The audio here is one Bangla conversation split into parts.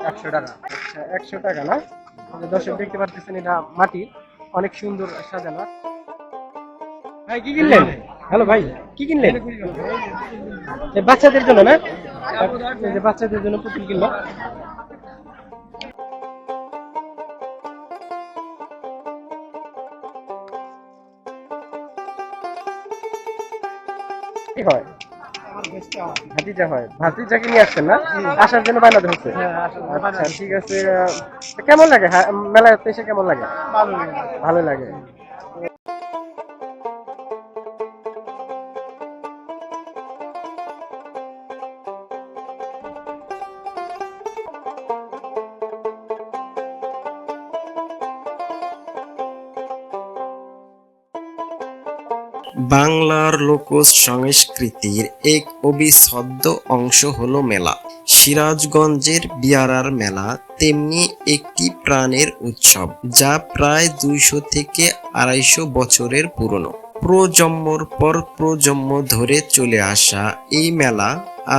100 টাকা। আচ্ছা 100 টাকা না? দর্শক দেখতে পাচ্ছেন এটা মাটি, অনেক সুন্দর সাজানো। ভাই কি কিনলেন? হ্যালো ভাই, কি কিনলেন? বাচ্চাদের জন্য না? এই যে বাচ্চাদের জন্য পুতুল কিনলো। কি হয়? ভাতিজা হয়। ভাতিজাকে নিয়ে আসছেন না? আসার জন্য বায়না ধরছে। আচ্ছা ঠিক আছে। কেমন লাগে মেলাতে এসে কেমন লাগে? ভালো লাগে। বাংলার লোক সংস্কৃতির এক অবিচ্ছেদ্য অংশ হলো মেলা। সিরাজগঞ্জের বিয়ারার মেলা তেমনি একটি প্রাণের উৎসব, যা প্রায় 200 থেকে 250 বছরের পুরনো। প্রজন্মর পর প্রজন্ম ধরে চলে আসা এই মেলা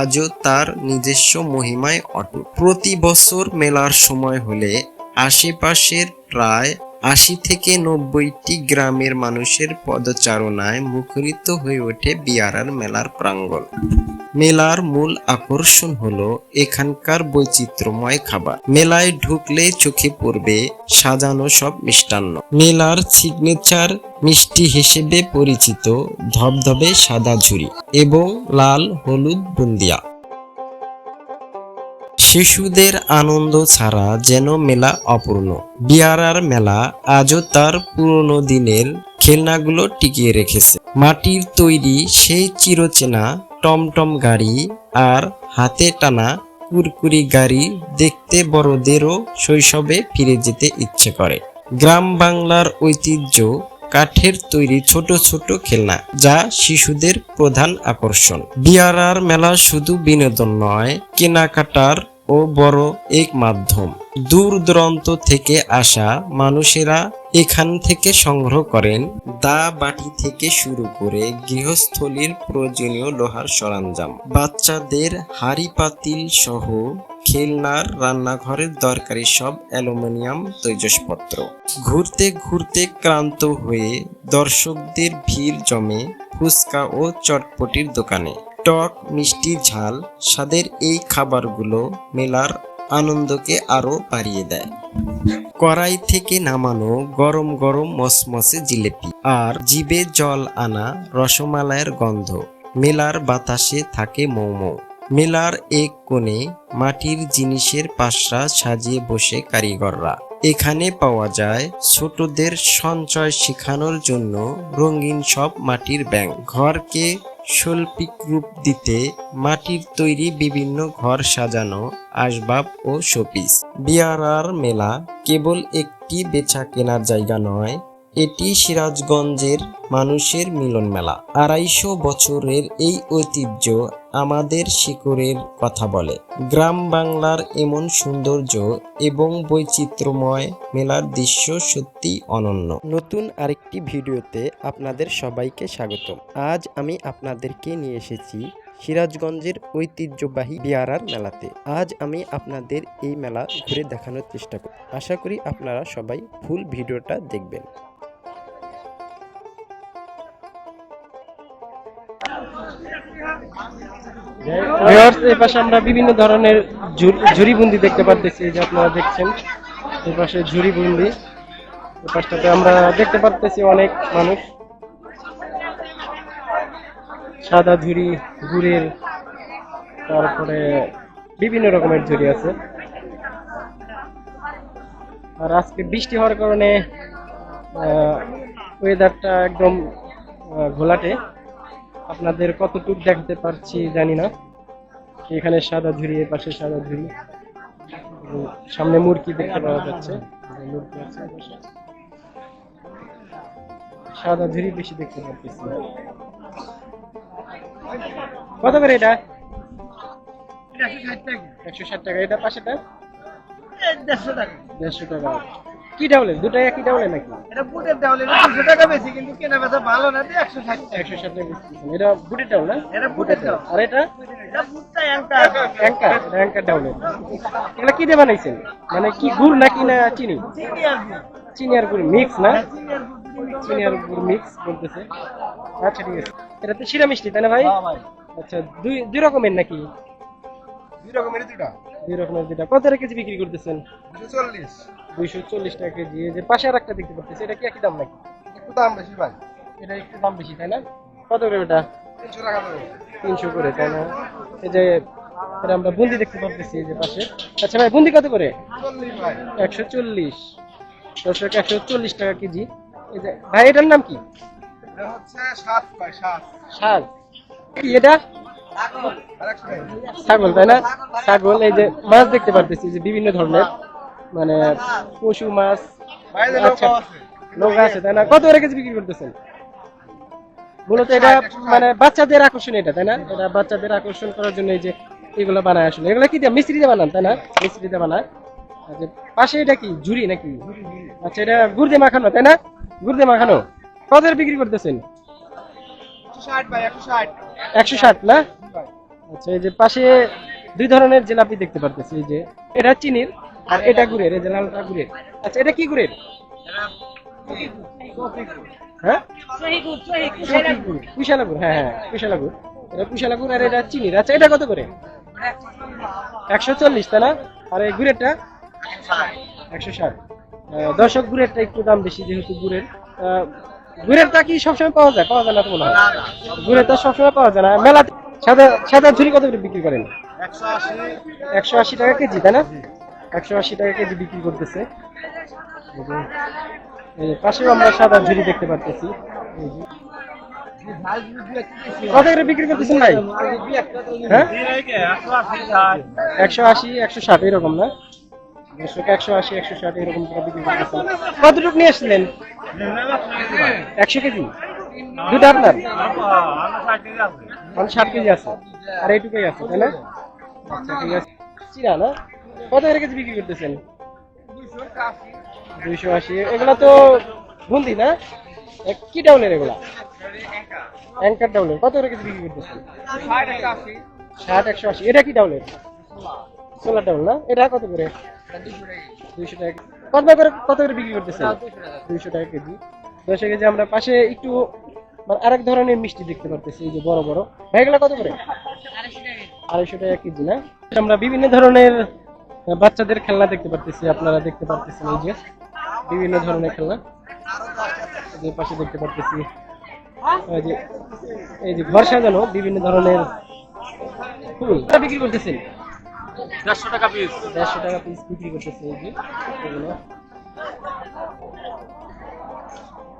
আজও তার নিজস্ব মহিমায় অটুট। প্রতি বছর মেলার সময় হলে আশেপাশের প্রায় 80 থেকে 90টি গ্রামের মানুষের পদচারণায় মুখরিত হয়ে ওঠে বিয়ারার মেলার প্রাঙ্গণ। মেলার মূল আকর্ষণ হলো এখানকার বৈচিত্র্যময় খাবার। মেলায় ঢুকলে চোখে পড়বে সাজানো সব মিষ্টান্ন। মেলার সিগনেচার মিষ্টি হিসেবে পরিচিত ধবধবে সাদা ঝুরি এবং লাল হলুদ বুন্দিয়া। শিশুদের আনন্দ ছাড়া যেন মেলা অপূর্ণ। বিয়ারার মেলা আজও তার পুরনো দিনের খেলনাগুলো টিকিয়ে রেখেছে। মাটির তৈরি সেই চিরচেনা টমটম গাড়ি আর হাতে টানা কুরকুরি গাড়ি দেখতে বড়দেরও শৈশবে ফিরে যেতে ইচ্ছে করে। গ্রাম বাংলার ঐতিহ্য কাঠের তৈরি ছোট ছোট খেলনা, যা শিশুদের প্রধান আকর্ষণ। বিয়ারার মেলা শুধু বিনোদন নয়, কেনাকাটার ও বড় এক মাধ্যম। দূর দূরান্ত থেকে আসা মানুষেরা এখান থেকে সংগ্রহ করেন দা বাটি থেকে শুরু করে গৃহস্থলীর প্রয়োজনীয় লোহার সরঞ্জাম, বাচ্চাদের হাঁড়ি পাতিল সহ খেলনার, রান্নাঘরের দরকারি সব অ্যালুমিনিয়াম তৈজসপত্র। ঘুরতে ঘুরতে ক্লান্ত হয়ে দর্শকদের ভিড় জমে ফুচকা ও চটপটির দোকানে। টক মিষ্টি ঝাল স্বাদের এই খাবারগুলো মেলার আনন্দকে আরো বাড়িয়ে দেয়। কড়াই থেকে নামানো গরম গরম মসমসে জিলেপি আর জিভে জল আনা রসমালাইয়ের গন্ধ মেলার বাতাসে থাকে মৌ মৌ। মেলার এক কোণে মাটির জিনিসের পাশরা সাজিয়ে বসে কারিগররা। এখানে পাওয়া যায় ছোটদের সঞ্চয় শেখানোর জন্য রঙিন সব মাটির ব্যাঙ, ঘরকে শৈল্পিক রূপ দিতে মাটির তৈরি বিভিন্ন ঘর সাজানো আসবাব ও শোপিস। বিয়ারার মেলা কেবল একটি বেচা কেনার জায়গা নয়, এটি সিরাজগঞ্জের মানুষের মিলন মেলা। 250 বছরের এই ঐতিহ্য আমাদের শিকড়ের কথা বলে। গ্রাম বাংলার এমন সৌন্দর্য এবং বৈচিত্র্যময় মেলার দৃশ্য সত্যি অনন্য। নতুন আরেকটি ভিডিওতে আপনাদের সবাইকে স্বাগতম। আজ আমি আপনাদেরকে নিয়ে এসেছি সিরাজগঞ্জের ঐতিহ্যবাহী বিয়ারার মেলাতে। আজ আমি আপনাদের এই মেলা ঘুরে দেখানোর চেষ্টা করি। আশা করি আপনারা সবাই ফুল ভিডিওটা দেখবেন। এই পাশে আমরা বিভিন্ন ধরনের ঝুড়িবন্দি দেখতে পাচ্ছি, যে আপনারা দেখছেন এই পাশে ঝুড়িবন্দি। এই পাশটাতে আমরা দেখতে পাচ্ছি অনেক মানুষ। সাদা ঝুড়ি, গুড়ের, তারপরে বিভিন্ন রকমের ঝুড়ি আছে। আর আজকে বৃষ্টি হওয়ার কারণে ওয়েদারটা একদম ঘোলাটে। আপনাদের কতটুক দেখাতে পারছি জানি না। এখানে সাদা ঝুড়ি, এর পাশে সাদা ঝুড়ি, সামনে মুরগি দেখতে পাওয়া যাচ্ছে। মুরগি আছে, সাদা ঝুড়ি বেশি দেখতে পাচ্ছি। কত করে এটা? 160 টাকা। এটা পাশেটা 150 টাকা। 150 টাকা। কি ডাউলে? দুটাই একই ডাউলে নাকি? এটা বুটের ডাউলে 200 টাকা বেশি, কিন্তু কেনা বেচা ভালো না, 160 টাকা। 160 টাকা বেচতেছেন। এটা বুটের ডাউল না? এটা বুটের ডাউল। আর এটা এটা ভুট্টা অ্যাঙ্কার। অ্যাঙ্কার ডাউনের। এগুলা কি দিয়ে বানাইছেন? মানে কি গুড় নাকি না চিনি? চিনি আর গুড়। চিনি আর গুড় মিক্স না? চিনি আর গুড় দুটো চিনি আর গুড় মিক্স বলতেছে। আচ্ছা ঠিক আছে। এটা তো শিরা মিষ্টি তাই না ভাই? হ্যাঁ ভাই। আচ্ছা দুই দুই রকমের নাকি? দুই রকমের দুটা। দুই রকমের দুটা। কত টাকা কেজি বিক্রি করতেছেন? 240। 240 টাকা কেজি। এই যে পাশে আর একটা দেখতে পাচ্ছি, এটা কি একই দাম নাকি? একটু দাম বেশি ভাই। এটা একটু দাম বেশি তাই না? কত করে ওটা? 300 টাকা দেবো। 300 করে তাই না? এই যে এটা আমরা বুন্দি দেখতে পাচ্ছি এই যে পাশে। আচ্ছা ভাই বুন্দি কত করে? 40 ভাই। 140। দর্শক 140 টাকা কেজি। এই যে ভাই এটার নাম কি? এটা হচ্ছে 7 ভাই 7। শাল। কি এটা? আরেকটা ভাই। ছাগল তাই না? ছাগল। এই যে মাছ দেখতে পাচ্ছি যে বিভিন্ন ধরনের মানে পশু মাছ। ভাই যে আচ্ছা লোক আছে। লোক আছে তাই না? কত করে কেজি বিক্রি করতেছেন? মূলত এটা মানে বাচ্চাদের আকর্ষণ এটা তাই না? এটা বাচ্চাদের আকর্ষণ করার জন্য এই যে এগুলো বানায় আসলে। এগুলো কি দিয়ে মিস্ত্রি দিয়ে বানান তাই না? মিস্ত্রি দিয়ে বানায়। আর যে পাশে এটা কি ঝুড়ি নাকি? আচ্ছা এটা গুড় দিয়ে মাখানো তাই না? গুড় দিয়ে মাখানো। কত করে বিক্রি করতেছেন? 160 ভাই 160। 160 না? আচ্ছা এই যে পাশে দুই ধরনের জিলাপি দেখতে পারতেছি। এই যে এটা চিনির আর এটা গুড়ের। এই যে লালটা গুড়ের। আচ্ছা এটা কি গুড়ের? হ্যাঁ কুশালা গুড়। হ্যাঁ হ্যাঁ কুশালা গুড়। এটা কুশালা গুড় আর এটা চিনির। আচ্ছা এটা কত করে? 140 তাই না? আর এই গুড়েরটা 160। দর্শক গুড়েরটা একটু দাম বেশি যেহেতু গুড়ের। গুড়েরটা কি সবসময় পাওয়া যায়? পাওয়া যায় না তো মনে হয়। গুড়েরটা সবসময় পাওয়া যায় না। মেলাতে সাদা সাদা ঝুড়ি কত করে বিক্রি করেন? 180। 180 টাকা কেজি তাই না? 180 টাকা কেজি বিক্রি করতেছে। এই যে পাশেও আমরা সাদা ঝুড়ি দেখতে পাচ্ছি। এই যে। কত করে বিক্রি করতেছেন ভাই? হ্যাঁ 180 160 এরকম না? 180 160 এরকম করে বিক্রি করতেছেন। কতটুকু নিয়ে আসছিলেন? 100 কেজি। দুটো আপনার? 60 কেজি আছে আর এইটুকুই আছে তাই না? আচ্ছা ঠিক আছে। চিরা না? কত করে কেজি বিক্রি করতেছেন? 280। এগুলা তো বুন্দি না? কি ডাউনের এগুলা? অ্যাঙ্কার ডাউনের। কত করে কেজি বিক্রি করতেছেন? 60 180। এটা কি ডাউনের? সোলার ডাউন না? এটা কত করে? 200 টাকা। কত করে বিক্রি করতেছেন? 200 টাকা কেজি। 10 কেজি। আমরা পাশে একটু মানে আরেক ধরনের মিষ্টি দেখতে পারতেছি এই যে বড় বড়। ভাই এগুলা কত করে? 250 টাকা কেজি না? আমরা বিভিন্ন ধরনের বাচ্চাদের খেলনা দেখতে পারতেছি। আপনারা দেখতে পারতেছেন এই যে বিভিন্ন ধরনের খেলনা। এই যে পাশে দেখতে পারতেছি এই যে ঘর সাজানো বিভিন্ন ধরনের ফুল। এটা বিক্রি করতেছেন? 150 টাকা পিস। 150 টাকা পিস বিক্রি করতেছে এই যে এগুলো।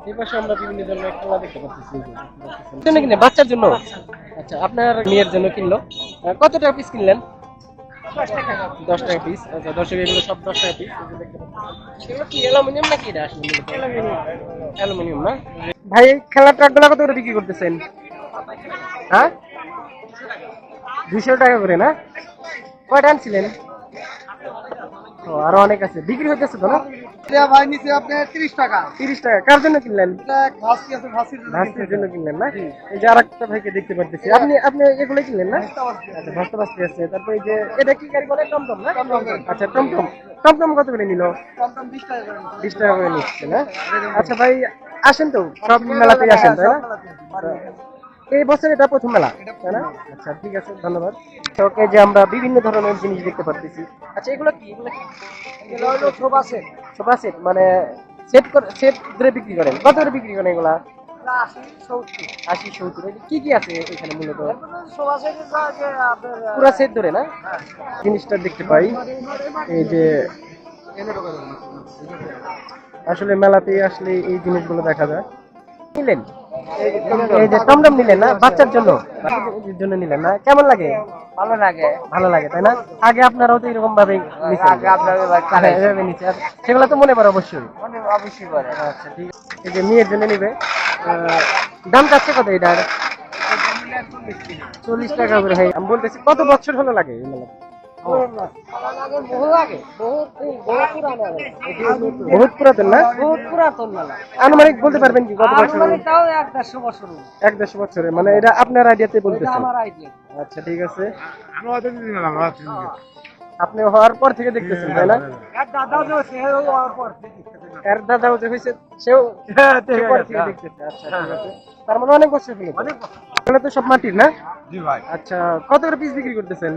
এই পাশে আমরা বিভিন্ন ধরনের খেলনা দেখতে পাচ্ছি এই যে দেখতে পাচ্ছেন। জন্য কিনে বাচ্চার জন্য? আচ্ছা আপনার মেয়ের জন্য কিনলো। কত টাকা পিস কিনলেন? 10 টাকা পিস। আচ্ছা দর্শক এগুলো সব 10 টাকা পিস। এগুলো কি অ্যালুমিনিয়াম নাকি এটা আসলে? অ্যালুমিনিয়াম না? ভাই এই খেলার ট্রাকগুলো কত করে বিক্রি করতেছেন? হ্যাঁ 200 টাকা করে না? কয়টা আনছিলেন? ও আরো অনেক আছে। বিক্রি হইতেছে তো না? এটা ভাই নিচে আপনি 30 টাকা। 30 টাকা। কার জন্য কিনলেন? এটা ভাসি আছে ভাসির জন্য। ভাস্তির জন্য কিনলেন না? এই যে আরেকটা ভাইকে দেখতে পাচ্ছি। আপনি আপনি এগুলো কিনলেন না? আচ্ছা ভাস্তা ভাস্তি আছে। তারপর এই যে এটা কি গাড়ি বলে? টমটম না? আচ্ছা টমটম। টমটম কত করে নিল? কম 20 টাকা করে। 20 টাকা করে নিচ্ছে না? আচ্ছা ভাই আসেন তো সব মেলাতেই আসেন তাই না? এই বছর এটা প্রথম মেলা তাই না? আচ্ছা ঠিক আছে ধন্যবাদ। ওকে যে আমরা বিভিন্ন ধরনের জিনিস দেখতে পাচ্ছি। আচ্ছা এগুলো কি? এগুলো কি? এগুলো হলো সোফা সেট। সোফা সেট মানে সেট করে বিক্রি করেন। কত করে বিক্রি করেন এগুলা? 80 70। 80 70। কি কি আছে এখানে মূলত? সোফা সেটের যে আপনার পুরো সেট ধরে না? জিনিসটা দেখতে পাই এই যে আসলে মেলাতে আসলে এই জিনিসগুলো দেখা যায়। নিলেন এই যে টমটম নিলেন না বাচ্চার জন্য? বাচ্চাদের জন্য নিলেন না? কেমন লাগে? ভালো লাগে। ভালো লাগে তাই না? আগে আপনারাও তো এরকম ভাবে আগে আপনারা এভাবে নিচ্ছে। সেগুলো তো মনে পড়ে অবশ্যই। মনে অবশ্যই করে। আচ্ছা ঠিক আছে। এই যে মেয়ের জন্য নিবে দাম চাচ্ছে কত এটার? 40 টাকা করে। ভাই আমি বলতেছি কত বছর হলো লাগে এই মেলা? বহুত পুরাতন না? আনুমানিক বলতে পারবেন কি কত বছর? তাও 1-150 বছর 1-150 বছরের, মানে এটা আপনার আইডিয়াতে বলতেছেন? আমার আইডিয়া। আচ্ছা ঠিক আছে। আপনি হওয়ার পর থেকে দেখতেছেন তাই না? এর দাদাও যে সে হওয়ার পর থেকে। এর দাদাও যে হয়েছে সেও পর থেকে দেখতেছে। আচ্ছা ঠিক আছে। তার মানে অনেক বছর হলো। এগুলো তো সব মাটির না? জি ভাই, আচ্ছা কত করে পিস বিক্রি করতেছেন?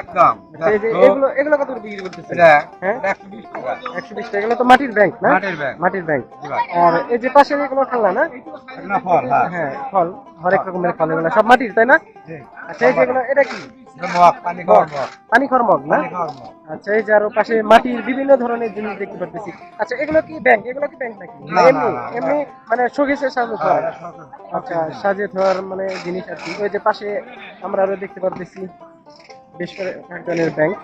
একদম আচ্ছা, এই যে এগুলো এগুলো কত করে বিক্রি করতেছেন? এটা হ্যাঁ 120 টাকা 120 টাকা। এগুলো তো মাটির ব্যাংক না? মাটির ব্যাংক। মাটির ব্যাংক। জি ভাই। আর এই যে পাশে এগুলো খেলনা না? না ফল, হ্যাঁ হ্যাঁ ফল, হরেক রকমের ফল, এগুলো সব মাটির তাই না? জি। আচ্ছা এই যে এগুলো এটা কি? এটা মগ, পানি খাওয়ার মগ, পানি খড় মগ না? পানি খাওয়ার মগ। আচ্ছা এই যে আরো পাশে মাটির বিভিন্ন ধরনের জিনিস দেখতে পাচ্ছি। আচ্ছা এগুলো কি ব্যাংক? এগুলো কি ব্যাংক নাকি? না, এমনি না, না, এমনি মানে শোকেসে সাজানো হ্যাঁ, হয়। এটা সব- আচ্ছা সাজিয়ে ধোয়ার মানে জিনিস আর কি। ওই যে পাশে আমরা আরো দেখতে পাচ্ছি বেশ করে একজনের ব্যাংক।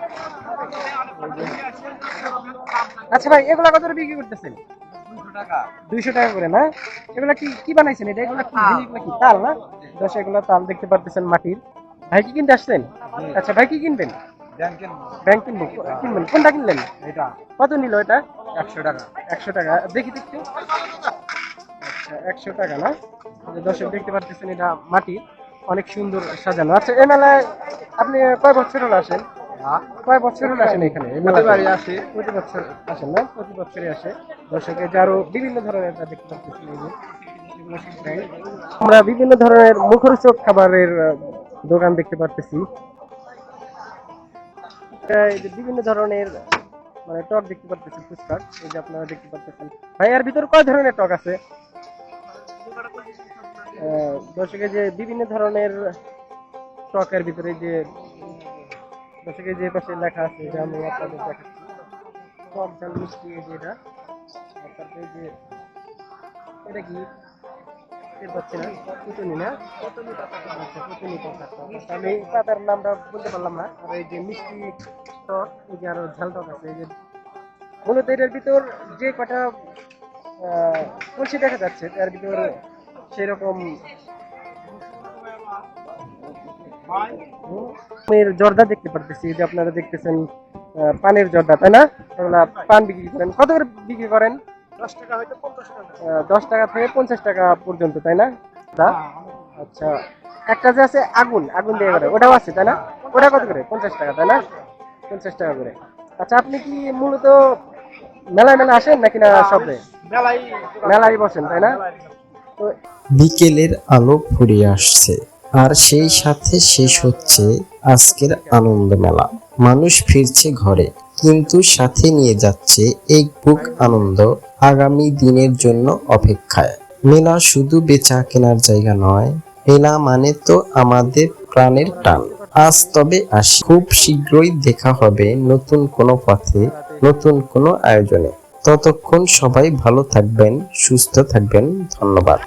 আচ্ছা ভাই এগুলা কত করে বিক্রি করতেছেন? 200 টাকা। 200 টাকা করে না? এগুলা কি কি বানাইছেন? এটা এগুলা কি জিনিসগুলা কি তাল না? দশ এগুলা তাল দেখতে পারতেছেন মাটির। ভাই কি কিনতে আসছেন? আচ্ছা ভাই কি কিনবেন? ব্যাংকের মগ। ব্যাংক কিনবো। কিনবেন কোনটা কিনলেন? এটা কত নিল এটা? 100 টাকা। 100 টাকা। দেখি দেখি। আচ্ছা 100 টাকা না? এই যে দর্শক দেখতে পারতেছেন এটা মাটির, অনেক সুন্দর সাজানো। আচ্ছা এই মেলায় আপনি কয় বছর হলো আসেন? কয় বছর হলো আসেন এখানে? এই মেলাতে? প্রতিবারই আসি। প্রতি বছর আসেন না? প্রতি বছরই আসে। দর্শক এই যে আরো বিভিন্ন ধরনের যা দেখতে পাচ্ছেন এই যে, এগুলো সব ব্যাংক। আমরা বিভিন্ন ধরনের মুখরোচক খাবারের দোকান দেখতে পারতেছি। এই যে বিভিন্ন ধরনের মানে টক দেখতে পারতেছি, ফুচকার। এই যে আপনারা দেখতে পারতেছেন। ভাই এর ভিতর কয় ধরনের টক আছে? দর্শকের যে বিভিন্ন ধরনের টকের ভিতরে যে দর্শকের যে পাশে লেখা আছে যে আমি আপনাদের দেখাচ্ছি টক ঝাল মিষ্টি, এই যে এটা। আর তারপরে এই যে এটা কি টের পাচ্ছি না, পুতুনি না? আচ্ছা পুতুনি পাতা। আচ্ছা, আমি পাতার নামটা বলতে পারলাম না। আর এই যে মিষ্টি টক, এই যে আরো ঝাল টক আছে। এই যে মূলত এটার ভিতর যে কটা কলসি দেখা যাচ্ছে তার ভিতর সেরকম পানের জর্দা দেখতে পারতেছি। যে আপনারা দেখতেছেন পানের জর্দা তাই না? এগুলা পান বিক্রি করেন, কত করে বিক্রি করেন? 10 টাকা হয়তো 50 টাকা। 10 টাকা থেকে 50 টাকা পর্যন্ত তাই না? আচ্ছা একটা যে আছে আগুন, আগুন দিয়ে করে ওটাও আছে তাই না? ওটা কত করে? 50 টাকা তাই না? 50 টাকা করে। আচ্ছা আপনি কি মূলত মেলায় মেলা আসেন নাকি না সবে? মেলায় বসেন তাই না? তো বিকেলের আলো ফুরিয়ে আসছে আর সেই সাথে শেষ হচ্ছে আজকের আনন্দ মেলা। মানুষ ফিরছে ঘরে, কিন্তু সাথে নিয়ে যাচ্ছে এক বুক আনন্দ আগামী দিনের জন্য অপেক্ষায়। মেলা শুধু বেচা কেনার জায়গা নয়, মেলা মানে তো আমাদের প্রাণের টান। আজ তবে আসি, খুব শীঘ্রই দেখা হবে নতুন কোনো পথে, নতুন কোনো আয়োজনে। ততক্ষণ সবাই ভালো থাকবেন, সুস্থ থাকবেন। ধন্যবাদ।